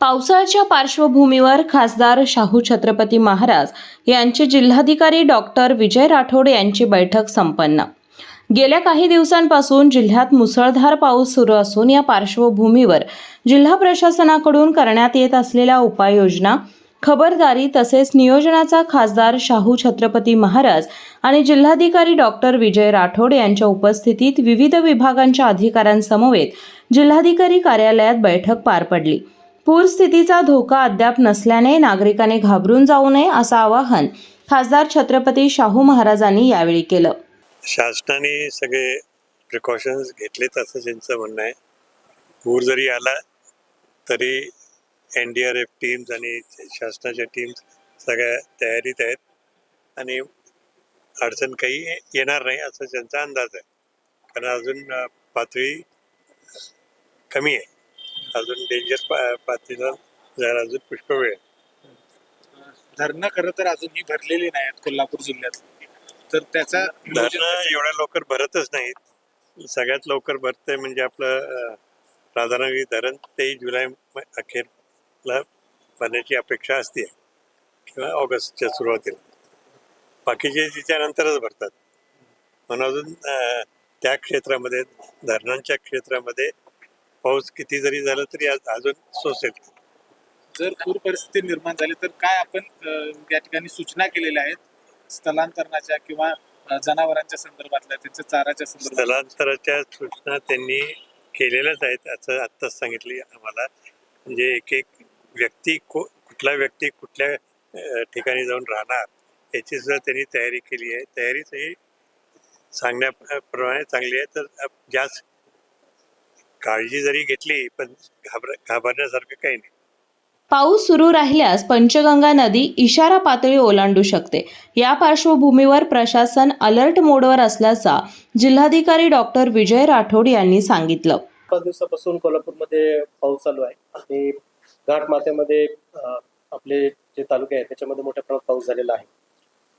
पावसाळ्याच्या पार्श्वभूमीवर खासदार शाहू छत्रपती महाराज यांचे जिल्हाधिकारी डॉक्टर विजय राठोड यांची बैठक संपन्न। गेल्या काही दिवसांपासून जिल्ह्यात मुसळधार पाऊस सुरू असून या पार्श्वभूमीवर जिल्हा प्रशासनाकडून करण्यात येत असलेल्या उपाययोजना, खबरदारी तसेच नियोजनाचा खासदार शाहू छत्रपती महाराज आणि जिल्हाधिकारी डॉक्टर विजय राठोड यांच्या उपस्थितीत विविध विभागांच्या अधिकाऱ्यांसमवेत जिल्हाधिकारी कार्यालयात बैठक पार पडली। पूरस्थितीचा धोका अद्याप नसल्याने नागरिकांनी घाबरून जाऊ नये असं आवाहन खासदार छत्रपती शाहू महाराजांनी यावेळी केलं। शासनाने सगळे प्रिकॉशन्स घेतलेत असं त्यांचं म्हणणं आहे। पूर जरी आला तरी NDRF टीम्स आणि शासनाच्या टीम्स सगळ्या तयारीत आहेत आणि अडचण काही येणार नाही असं त्यांचा अंदाज आहे। कारण अजून पातळी कमी आहे, अजून डेंजर पातळीला जायला अजून पुष्कळ वेळ आहे। धरणं खरं तर अजूनही भरलेली नाहीत कोल्हापूर जिल्ह्यात, तर त्याचा धरणं एवढ्या लवकर भरतच नाहीत। सगळ्यात लवकर भरतंय म्हणजे आपलं राधानगरी धरण 23 जुलै अखेरला भरण्याची अपेक्षा असते किंवा ऑगस्टच्या सुरुवातीला। बाकीचे त्याच्यानंतरच भरतात, म्हणून अजून त्या क्षेत्रामध्ये धरणांच्या क्षेत्रामध्ये पाऊस किती जरी झाला तरी अजून सोसेल। जर पूर परिस्थिती निर्माण झाली तर काय आपण या ठिकाणी सूचना केलेल्या आहेत स्थलांतरणाच्या किंवा जनावरांच्या संदर्भातल्या, त्यांच्या चाराच्या संदर्भात? स्थलांतराच्या सूचना त्यांनी केलेल्याच आहेत असं आत्ताच सांगितली आम्हाला। म्हणजे एक व्यक्ती कुठला व्यक्ती कुठल्या ठिकाणी जाऊन राहणार याची सुद्धा त्यांनी तयारी केली आहे। तयारी सही सांगण्याप्रमाणे चांगली आहे, तर जास्त काळजी जरी घेतली पण घाबरण्यासारखं काही नाही। पाऊस सुरू राहिल्यास पंचगंगा नदी इशारा पातळी ओलांडू शकते। या पार्श्वभूमीवर प्रशासन अलर्ट मोडवर असल्याचा जिल्हाधिकारी डॉक्टर विजय राठोड यांनी सांगितलं। 5 दिवसापासून कोल्हापूरमध्ये पाऊस चालू आहे आणि घाटमाथ्यामध्ये आपले जे तालुके आहेत त्याच्यामध्ये मोठ्या प्रमाणात पाऊस झालेला आहे।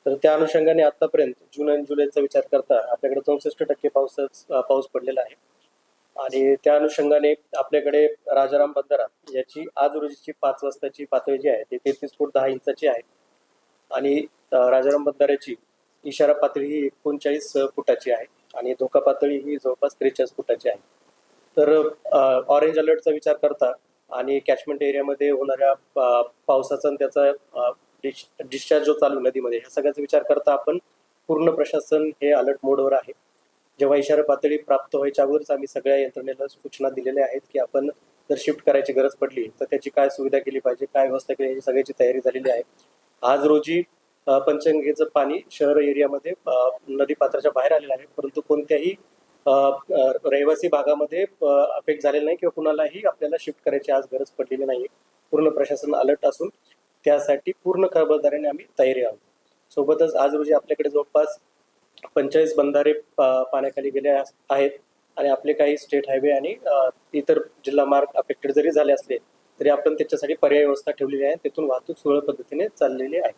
तर त्या अनुषंगाने आतापर्यंत जून आणि जुलैचा विचार करता आपल्याकडे 64% पाऊस पडलेला आहे आणि त्या अनुषंगाने आपल्याकडे राजाराम बंधारा याची आज रोजीची 5 वाजताची पातळी जी आहे ती 33 फूट 10 इंचाची आहे आणि राजाराम बंधाऱ्याची इशारा पातळी ही 39 फुटाची आहे आणि धोका पातळी ही जवळपास 43 फुटाची आहे। तर ऑरेंज अलर्टचा विचार करता आणि कॅचमेंट एरियामध्ये होणाऱ्या पावसाचा आणि त्याचा डिस्चार्ज जो चालू नदीमध्ये ह्या सगळ्याचा विचार करता आपण पूर्ण प्रशासन हे अलर्ट मोडवर आहे। जेव्हा इशारा पातळी प्राप्त व्हायच्या अगोदरच आम्ही सगळ्या यंत्रणेला सूचना दिलेल्या आहेत की आपण जर शिफ्ट करायची गरज पडली तर त्याची काय सुविधा केली पाहिजे, काय व्यवस्था केली याची सगळ्याची तयारी झालेली आहे। आज रोजी पंचगंगेचं पाणी शहर एरियामध्ये नदी पात्राच्या बाहेर आलेलं आहे, परंतु कोणत्याही रहिवासी भागामध्ये अफेक्ट झालेला नाही किंवा कुणालाही आपल्याला शिफ्ट करायची आज गरज पडलेली नाही। पूर्ण प्रशासन अलर्ट असून त्यासाठी पूर्ण खबरदारीने आम्ही तयारी आहोत। सोबतच आज रोजी आपल्याकडे जवळपास 45 बंधारे पाण्याखाली गेले आहेत आणि आपले काही स्टेट हायवे आणि इतर जिल्हा मार्ग अफेक्टेड जरी झाले असले तरी आपण त्याच्यासाठी पर्यायी व्यवस्था ठेवलेली आहे, तिथून वाहतूक सुरळीत पद्धतीने चाललेली आहे।